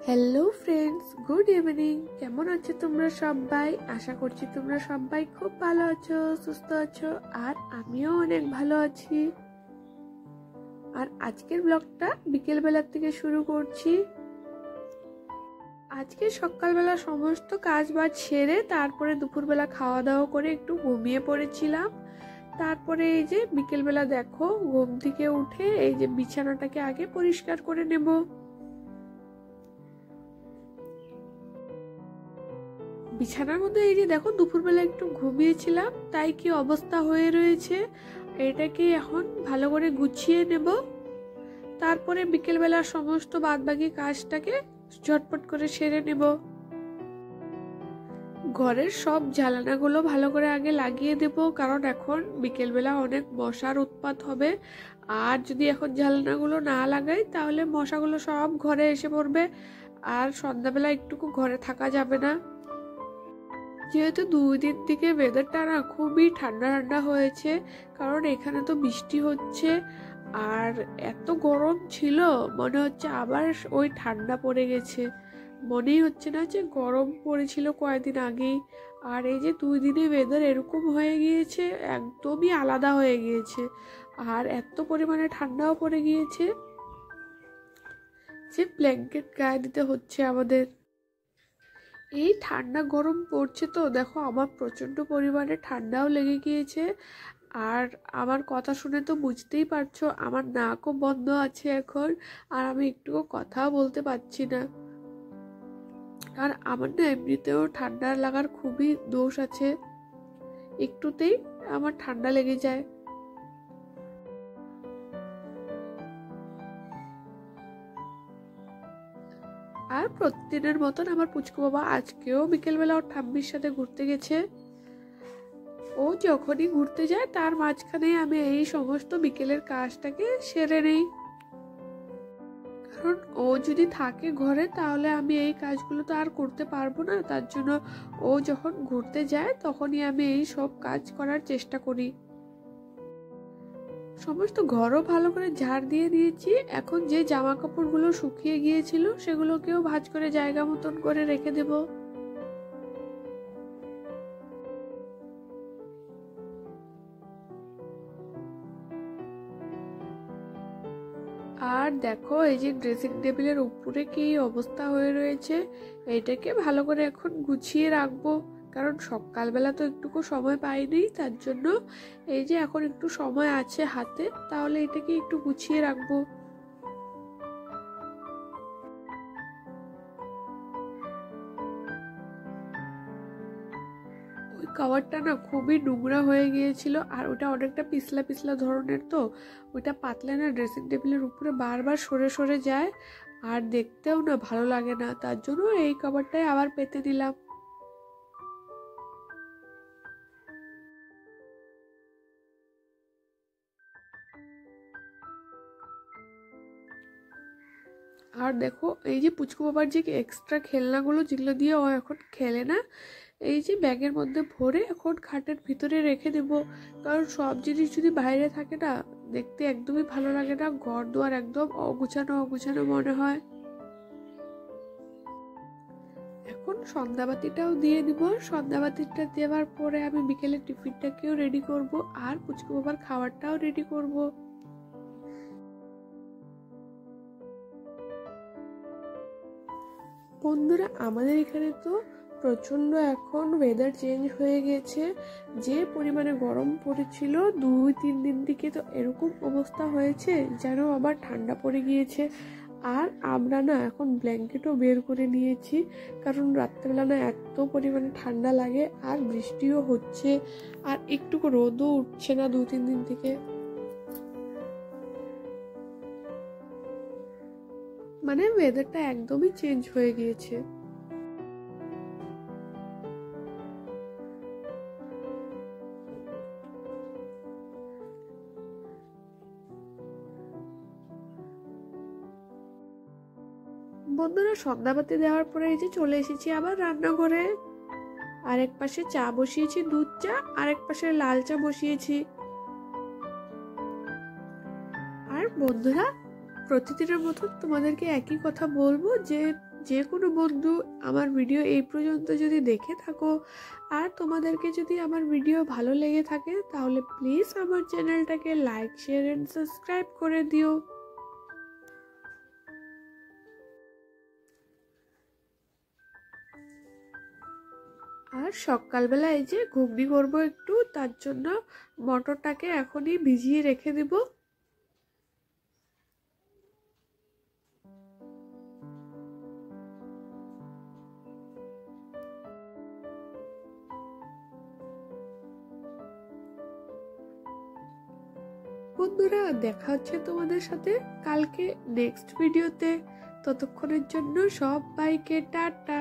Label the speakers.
Speaker 1: Hello friends, good evening. কেমন আছো তোমরা সবাই? আশা করছি তোমরা সবাই খুব ভালো আছো, সুস্থ আছো, আর আমিও অনেক ভালো আছি। আর আজকের ব্লগটা বিকেল বেলা থেকে শুরু করছি। আজকে সকালবেলা সমস্ত কাজ বাজ সেরে তারপরে দুপুরবেলা খাওয়া দাওয়া করে একটু ঘুমিয়ে পড়েছিলাম। তারপরে এই যে বিকেলবেলা দেখো ঘুম থেকে উঠে এই যে বিছানাটাকে আগে পরিষ্কার করে নেব। বিছানার মধ্যে এই যে দেখো দুপুরবেলা একটু ঘুমিয়েছিলাম, তাই কি অবস্থা হয়ে রয়েছে। এটাকে এখন ভালো করে গুছিয়ে নেব। তারপরে বিকেলবেলা সমস্ত বাদবাকি কাজটাকে ঝটপট করে সেরে নেব। ঘরের সব জ্বালানাগুলো ভালো করে আগে লাগিয়ে দেব, কারণ এখন বিকেলবেলা অনেক মশার উৎপাত হবে। আর যদি এখন জ্বালানাগুলো না লাগাই তাহলে মশাগুলো সব ঘরে এসে পড়বে, আর সন্ধ্যাবেলা একটুকু ঘরে থাকা যাবে না। যেহেতু 2 দিন থেকে ওয়েদারটা না খুবই ঠান্ডা ঠান্ডা হয়েছে, কারণ এখানে তো বৃষ্টি হচ্ছে। আর এত গরম ছিল, মনে হচ্ছে আবার ওই ঠান্ডা পড়ে গেছে। মনেই হচ্ছে না যে গরম পড়েছিল কয়েকদিন আগেই। আর এই যে 2 দিনে ওয়েদার এরকম হয়ে গিয়েছে, একদমই আলাদা হয়ে গিয়েছে। আর এত পরিমাণে ঠান্ডাও পড়ে গিয়েছে যে ব্ল্যাঙ্কেট গায়ে দিতে হচ্ছে আমাদের। এই ঠান্ডা গরম পড়ছে তো দেখো আমার প্রচন্ড পরিমাণে ঠান্ডাও লেগে গিয়েছে। আর আমার কথা শুনে তো বুঝতেই পারছো আমার নাকও বন্ধ আছে এখন, আর আমি একটুও কথাও বলতে পারছি না। আর আমার না এমনিতেও ঠান্ডা লাগার খুবই দোষ আছে, একটুতেই আমার ঠান্ডা লেগে যায়। আর প্রতিদিনের মতন আমার পুচকু বাবা আজকেও বিকেলবেলা ওর ঠাম্মির সাথে ঘুরতে গেছে। ও যখনই ঘুরতে যায় তার মাঝখানে আমি এই সমস্ত বিকেলের কাজটাকে সেরে নেই, কারণ ও যদি থাকে ঘরে তাহলে আমি এই কাজগুলো তো আর করতে পারবো না। তার জন্য ও যখন ঘুরতে যায় তখনই আমি এই সব কাজ করার চেষ্টা করি। সমস্ত ঘরও ভালো করে ঝাড় দিয়ে দিয়েছি। এখন যে জামা কাপড়গুলো শুকিয়ে গিয়েছিল সেগুলোকেও ভাঁজ করে জায়গা মতন করে রেখে দেব। আর দেখো এই যে ড্রেসিং টেবিলের উপরে কি অবস্থা হয়ে রয়েছে, এইটাকে ভালো করে এখন গুছিয়ে রাখবো, কারণ সকালবেলা তো একটুকু সময় পাইনি। তার জন্য এই যে এখন একটু সময় আছে হাতে, তাহলে এটাকে একটু গুছিয়ে রাখবো। ওই কভারটা না খুবই নোংরা হয়ে গিয়েছিল, আর ওটা অনেকটা পিছলা পিছলা ধরনের, তো ওইটা পাতলে না ড্রেসিং টেবিলের উপরে বারবার সরে সরে যায়, আর দেখতেও না ভালো লাগে না। তার জন্য এই কভারটাই আবার পেতে দিলাম। আর দেখো এই যে পুচকু বাবার যে এক্সট্রা খেলনাগুলো যেগুলো দিয়ে ও এখন খেলে না, এই যে ব্যাগের মধ্যে ভরে এখন খাটের ভিতরে রেখে দেব, কারণ সব জিনিস যদি বাইরে থাকে না দেখতে একদমই ভালো লাগে না, ঘর দুয়ার একদম অগুছানো অগুছানো মনে হয়। এখন সন্ধ্যাবাতিটাও দিয়ে দিব। সন্ধ্যাবাতিটা দেওয়ার পরে আমি বিকেলের টিফিনটাকেও রেডি করব, আর পুচকু বাবার খাবারটাও রেডি করব। বন্ধুরা, আমাদের এখানে তো প্রচন্ড এখন ওয়েদার চেঞ্জ হয়ে গেছে। যে পরিমাণে গরম পড়েছিল 2-3 দিন থেকে, তো এরকম অবস্থা হয়েছে যেন আবার ঠান্ডা পড়ে গিয়েছে। আর আমরা না এখন ব্ল্যাঙ্কেটও বের করে নিয়েছি, কারণ রাত্রেবেলা না এত পরিমাণে ঠান্ডা লাগে, আর বৃষ্টিও হচ্ছে, আর একটুকু রোদও উঠছে না 2-3 দিন থেকে। মানে ওয়েদারটা একদমই চেঞ্জ হয়ে গিয়েছে। বন্ধুরা, সন্ধ্যাবাতি দেওয়ার পরে এই যে চলে এসেছি আবার রান্নাঘরে। আরেক পাশে চা বসিয়েছি, দুধ চা, আরেক পাশে লাল চা বসিয়েছি। আর বন্ধুরা, প্রতিদিনের মতো তোমাদেরকে একই কথা বলবো যে যে কোনো বন্ধু আমার ভিডিও এই পর্যন্ত যদি দেখে থাকো আর তোমাদেরকে যদি আমার ভিডিও ভালো লেগে থাকে তাহলে প্লিজ আমার চ্যানেলটাকে লাইক শেয়ার এন্ড সাবস্ক্রাইব করে দিও। আর সকালবেলা এই যে ঘুগনি করবো একটু, তার জন্য মটরটাকে এখনই ভিজিয়ে রেখে দিব। বন্ধুরা দেখা হচ্ছে তোমাদের সাথে কালকে নেক্সট ভিডিওতে। ততক্ষণের জন্য সবাইকে টাটা।